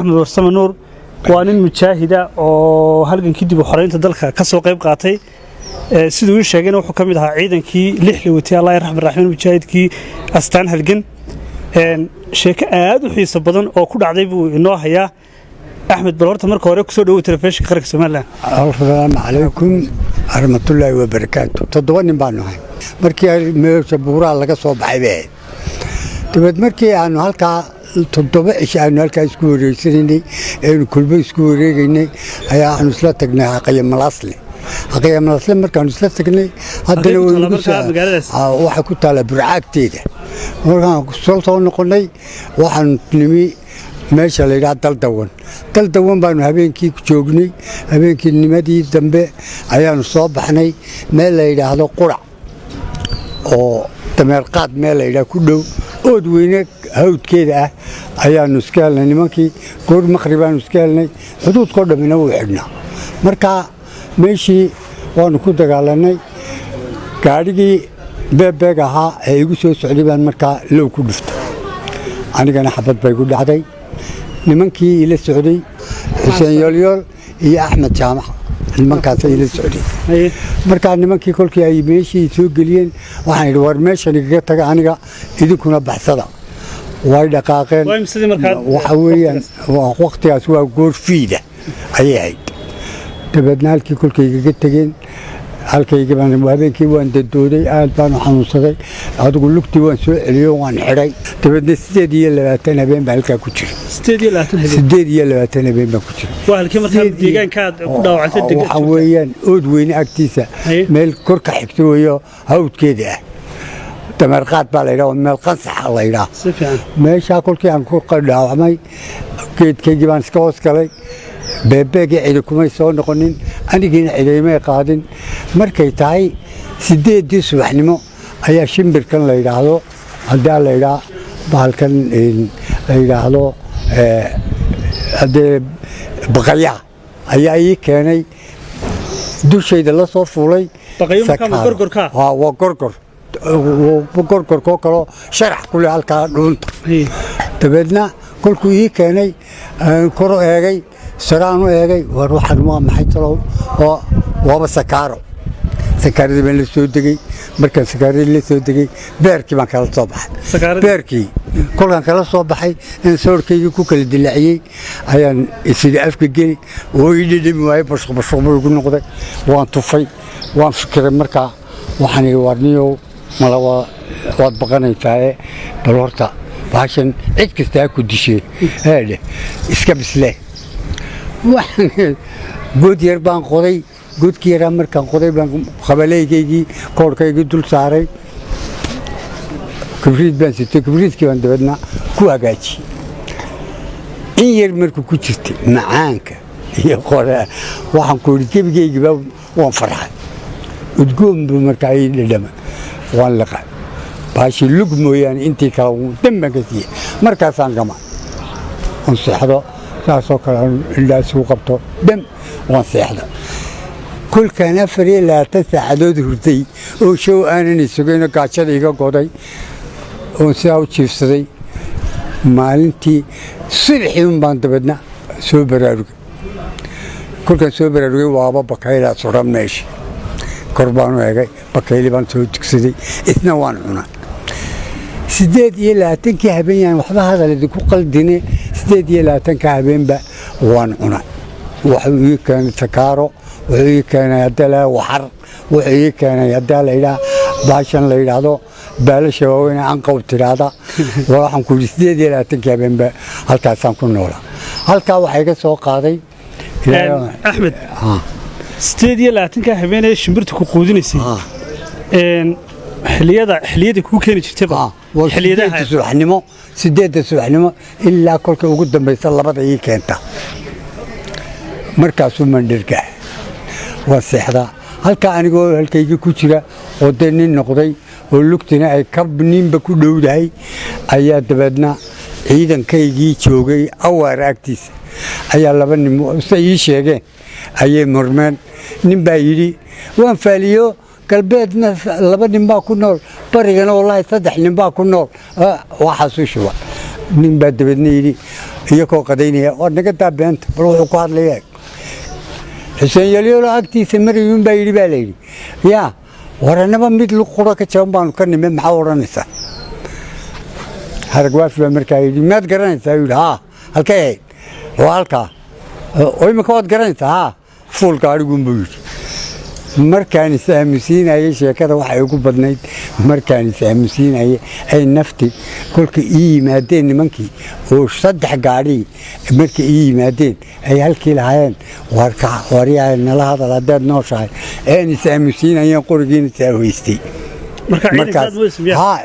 أحمد ورسام نور وأنا مجاهدة وهلقن كدي بحرين تدلك كسر قيب قاطي سيدو الشاقين وحكم لها عيدا كي لحلة وتي الله يرحم الرحمن مجاهد كي أستان هلقن شيك آد وحيس بدن أو كل عذيب إنه هي أحمد بلورت مركو وريك سودو تلفيش خرج سمالا. السلام عليكم ورحمة الله وبركاته. تدواني بانو هاي. مركي ميوسبورا لقى صوب عباد. تبد مركي عنو هالكا تطبع إيش عنو هالكا سكوري سرني إنه كل بي سكوري إني هيا عنو سلطقنا قيم الأصلي. قيم الأصلي مركي عنو سلطقني هذا لو واحد كنت على برعاك تيجي. مركي سلطة نقولي واحد نمي meesha la yiraahdo daldawan baanu habeenkii ku joognay habeenkii nimadii dambe ayaanu soo baxnay meel la yiraahdo qurac oo tameerqaad meel la yiraahdo ku dhow ood weyne hawdkeeda ah ayaanu iska helnay nimankii goor maqribaan iska helnay xuduudkoo dhamina wuu xidhnaa marka meeshii waanu ku dagaalanay gaadhigii beebeeg ahaa ee igu soo socday baan markaa low ku dhuftay anigana xabad bay ku dhacday nimankii ila socday Xuseen Yoolyool iyo Axmed Jaamac nimankaas ila socday marka nimankii kolkii ay meeshii soo galiyeen waxaan yiri war meeshan iga taga aniga idinkuna baxsada way dhaqaaqeen waxa weeyaan waqtigaas waa goor fiida ayay ahayd dabadnaalkii kolkii iga tageen halkayga baan habeenkii waan dadooday aad baan xanuunsaday adigu lugtii waan soo celiyo waan xiray dabadna 8 habeen baan halka ku jiray 8 habeen baan ku jiray waa halkii markaa deegaanka ku dhaawacay deegaanka waxa weeyaan ood weyne agtiisa meel kor ka xigto weeyo hawdkeeda ah tamarqaad baa la yiraahdo meel qansax la yiraahdo meesha kolkii aan ku dhaawacmay geedkaygi baan iska hoos galay beebeegi cidi kumay soo noqonin anigina ciidaymay qaadin markay tahay 8 subaxnimo ayaa shimbirkan la yiraahdo hadaa la yiraahdo bahalkan la yiraahdo hadee baqaya ayaa ii keenay dushayda la soo fuulay gorgorka waa gorgor koo sharax kule halka dhuunta dabadna kolkuu ii keenay kor eegay saraanu eegay war waxan ma maxay talo oo waba sakaaradii baan la soo degay markaan sakaaradii la soo degay beerkii baan kala soo baxay beerkii kolkaan kala soo baxay in soorkaygii ku kala dilaaciyay ayaan isida afka geli oo ii dhidhimi waayay bashqo ugu noqday waan tufay waan fikiray markaa waxaan ii warniyo malawa waad baqanaysaa bal horta baashan cid kasta ku dishay heede iska bislee waxaan god yar baan qoday godkii yar markaan qoday baan qabaleeygii koorkaygii dul saaray kibriid baan sitay kibriidkii baan dabadna ku hagaajiyay in yar markuu ku jirtay macaanka iyo qoraa waxaan ku yiri gebigaygiiba waan farxay udgoon buu markaa ii dhadhama waan laqay baashi lug mooyaane intii kale damban ka siiyay markaasaan gama on seexdo saasoo kale indhaas ugu qabto dam waan seexda kulkaan 24 saacadood hurday oo show aanan isugayna gaajada iga goday oo sidaa u jiifsaday maalintii subaxii baan dabadna soo baraarugay kulkaan soo baraarugay waaba bakayla suran meesha kor baan u eegay bakayli baan soo dugsaday isna waan cunaa 8 habeen waxba hadal idinku qaldine 8 habeenba waan cunaa waxa uu keenay takaaro wuxuu keenay hadala waxar wuxuu keenay hadala ila baashan la yiraahdo baalasha waaweyn aan qow tiraada waxaan ku 8 habeenba halkaasaan ku noolaa halka waxa iga soo qaaday Axmed 8 habeen ee shimbirtu ku quudinaysay xiliyada ku keeni jirtay xiliyada subaxnimo 8 subaxnimo ilaa kolka ugu dambaysa labada ii keenta markaasuu mandhirka waa seexda halka anigoo halkayga ku jira oo nin noqday oo lugtina ay kabninba ku dhowdahay ayaa dabadna ciidankaygii joogay awaar agtiisa ayaa laba nin ii sheegeen ayay murmeen nin baa yidhi waan faaliyo galbeedna laba nin baa ku nool barigana wallahi 3 nin baa ku nool waxaasuu shuba nin baa dabadna yidhi iyagoo qadaynaya oo naga daa beenta bal wuxuu ku hadlaya xuseen yaliyoolo agtiisa marayuun baa yidhi baa layidhi yaa waranaba mid luqura ka jaban baanu ka nime maxaa odhanaysaa harag waafi baa markaa yidhi maad garanaysaa yidhi haa halkay ahayd waa halkaa oo imika waad garanaysaa haa fuulka adhiguun buu yidhi markaan is aamusiinayay sheekada waxay ugu badnayd markaan is aamusiinayay ay nafti kolka ii yimaadeen nimankii oo 3 gaadhi markii ii yimaadeen ay halkii lahaayeen waryaa nala hadal haddaad nooshahay een is aamusiinayeen qorigiina saaweystay markaas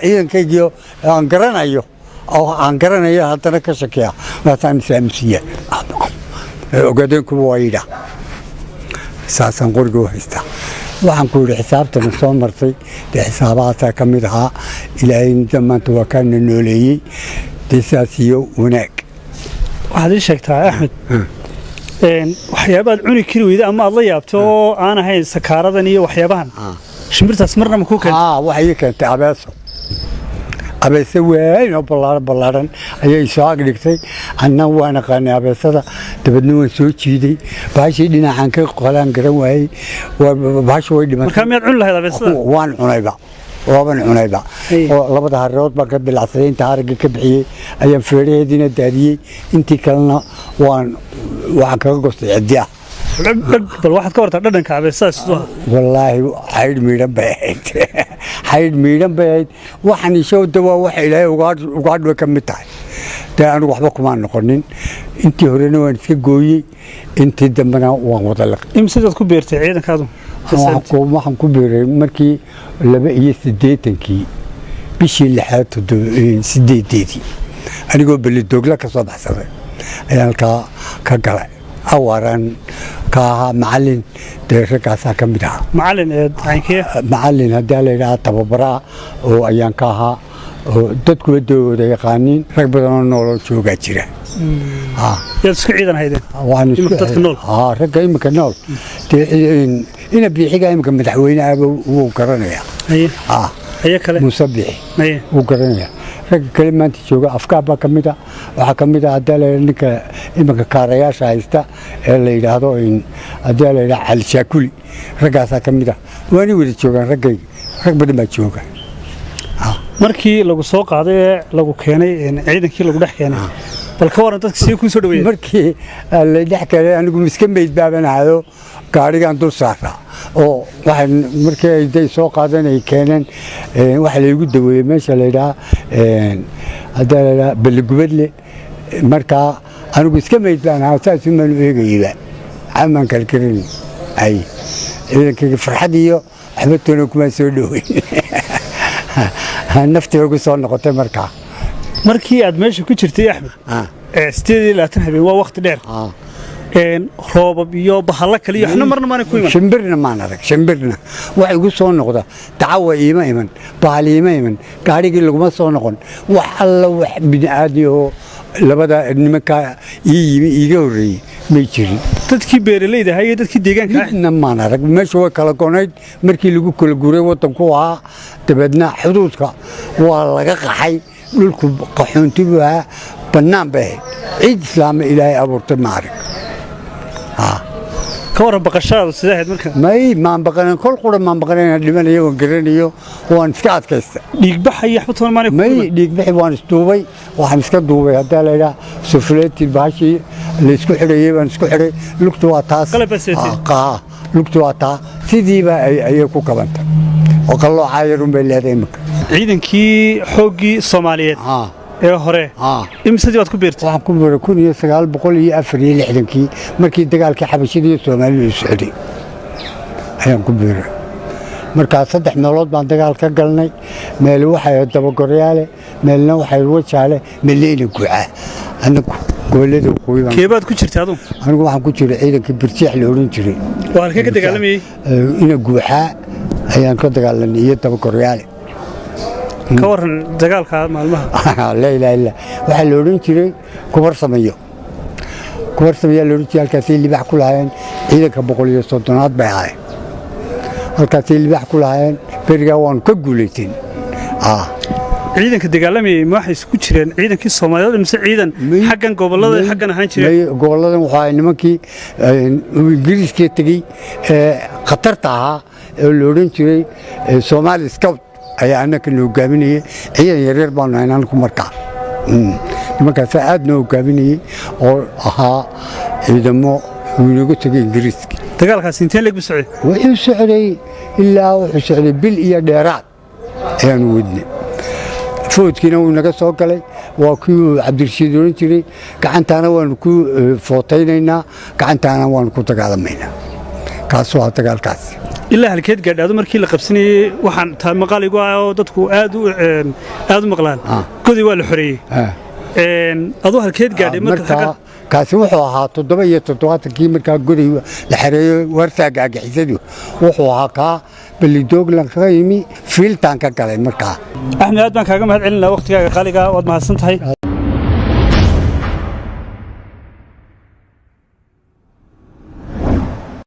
ciidankaygiio aan garanayo oo aan garanayo haddana ka shakiya waasaan is aamusiiya ogaadeen kuwa waa yidha saasaan qoriga u haystaa waxaan ku yidhi xisaabtana soo martay dee xisaabahaasa ka mid ahaa ilaahay maanta waa kaana nooleeyey dee saas iyo wanaag waxaad ii sheegtaa axmed waxyaabaad cuni kari weyda ama aad la yaabto oo aan ahayn sakaaradan iyo waxyaabahan shimbirtaas marna ma kuu keentay waxay ii keentay abeese weyn oo ballaaran ayay soo ag dhigtay anna waan aqaanay abeesada dabadna waan soo jiiday baashii dhinacaan ka qolaan garan waayey baasha way dhimatay markaa miyaad cuni lahayd abeesada waan cunayba waaban cunayba oo labada hareerood baan ka bilacsaday inta haragga ka bixiyey ayaan feedhaheediina daadiyey intii kalena waxaan kaga gostay ciddi ah bal waxaad ka wartaa dhadhanka abeesada sidoo wallaahi xaydh miidhan bay ahayd waxaan ishowda waa waxa ilaahay ugaadhwa ka mid tahay dee anigu waxba kumaan noqonin intii horena waan iska gooyey intii dambena waan wada liqay imsidaad ku beertay ciidankaadu waxaan ku beeray markii 82 bishii 8 anigoo belidoogla ka soo baxsaday ayaan halkaa ka galay awaaraan ka ahaa macallin dee raggaasaa ka mid ahaa macallin haddii la yidhaha tababaraa oo ayaan ka ahaa oo dadkuba dawooda yaqaaniin rag badanoo nooloo joogaa jira yaad isku ciidan haydeen ragga iminka nool ina biixiga iminka madaxweyneaba wuu garanayaa muuse biixi wuu garanayaa ragga kale maanta jooga afkaar baa ka mid a waxaa ka mid a haddii la ninka iminka kaarayaasha haysta ee la yidhaahdo haddii la yidhaha cali shaakuli raggaasaa ka mid a waani wada joogaan raggayga rag badan baa jooga markii lagu soo qaaday ee lagu keenay ciidankii lagu dhex keenay bal ka waran dadka sidee kuu soo dhaweeyay markii la dhex keenay anigu miska meyd baabanaado gaarigan dul saaraa oo waxay markii ay day soo qaadan ay keeneen waxa la igu daweeyay meesha la yidhaha haddii la yidhaha balligubadle markaa anigu iska meyd baan ahaa saas umaan u eegayaba camaan kala karin ay ciidankayga farxad iyo waxba toona kumaan soo dhaweyn naftii ugu soo noqotay markaa markii aad meesha ku jirtay axmed 8 habeen waa waqti dheer roobab iyo bahalla kale iyo waxna marna maana ku iman shimbirna maan arag shimbirna wax igu soo noqda dacawa iima iman bahal iima iman gaarigii laguma soo noqon wax alla wax bini'aadmi oo labada nimanka iiga horreeyey may jirin dadkii beeralayda ahaa iyo dadkii deegaanka midna maan arag meesha way kala gonayd markii lagu kala guuray waddanku ahaa dabeedna xuduudka waa laga qaxay dhulku qaxoontibu ahaa bannaan bay ahayd ciid islaama ilaahay abuurtay ma arag ka waran baqashaadu sidee ahayd marka maan baqanan kol qura maan baqanan dhimanayo waan garanayo waan iska adkaysta dhiigbaxa iyo waxba toona maana dhiigbaxi waan isduubay waxaan iska duubay haddaa la yidhaha sufleetii baashii laysku xidhayey baan isku xidhay lugtu waa taas lugtu waa taa sidiiba ayay ku kabantay oo qalloocaa yarun bay leedahay iminka ciidankii xooggii soomaaliyeed ee hore imsadii waad ku beertay waxaan ku beeray 1964 markii dagaalkii xabashida iyo Soomaaliya socday ayaan ku beeray markaa 3 meelood baan dagaal ka galnay meel waxay dabagoryaale meelna waxay wajaale meelina guuca anagu gobolada qoyban keebaad ku jirtay anigu waxaan ku jiray ciidankii birtiix la oran jiray waa halkee ka dagaalamayay ina guuca ayaan ka dagaalanay iyo dabagoryaale ka waran dagaalka maalmaha la ilaaha illa waxa la oran jiray kubar sameeyo la oran jiray halkaas libax ku lahayn ciidanka 130aad bay ahaayeen halkaas libax ku lahayn beriga waan ka guuleysteen ciidanka dagaalamay ma waxay isku jireen ciidankii Soomaaliyeed mise ciidan xaggan gobolada xaggan ahaan jiray goboladan waxa nimankii Ingiriiska tagay khatarta ahaa oo la oran jiray Somali Scout ayaa anaka noo gaaminayay ciidan yaryar baan aynaan ku markaa nimankaas aad noo gaaminayay oo ahaa ciidamo winaga tagay Ingiriiska dagaalkaas intee leeg bisocday wuxuu socday ilaa wuxuu socday bil iyo dheeraad ayaan wadnay foodkiina wuu naga soo galay waa kii Cabdirashiid oran jiray gacantaana waan ku footaynaynaa gacantaana waan ku dagaalamaynaa kaas waa dagaalkaas ilaa halkeed gaadhaado markii la qabsanayay waxaan taa maqaaligu ah oo dadku aad u maqlaan godi waa la xoreeyay adoo halkeed gaadhay marka kaasi wuxuu ahaa 7 markaa goday la xareeyo wartaaga agixisadu wuxuu ahaa ka balidooglan ka yimi fiiltaan ka galay markaa Axmed aad baan kaaga mahad celinaa waqtigaaga qaaliga waad mahadsan tahay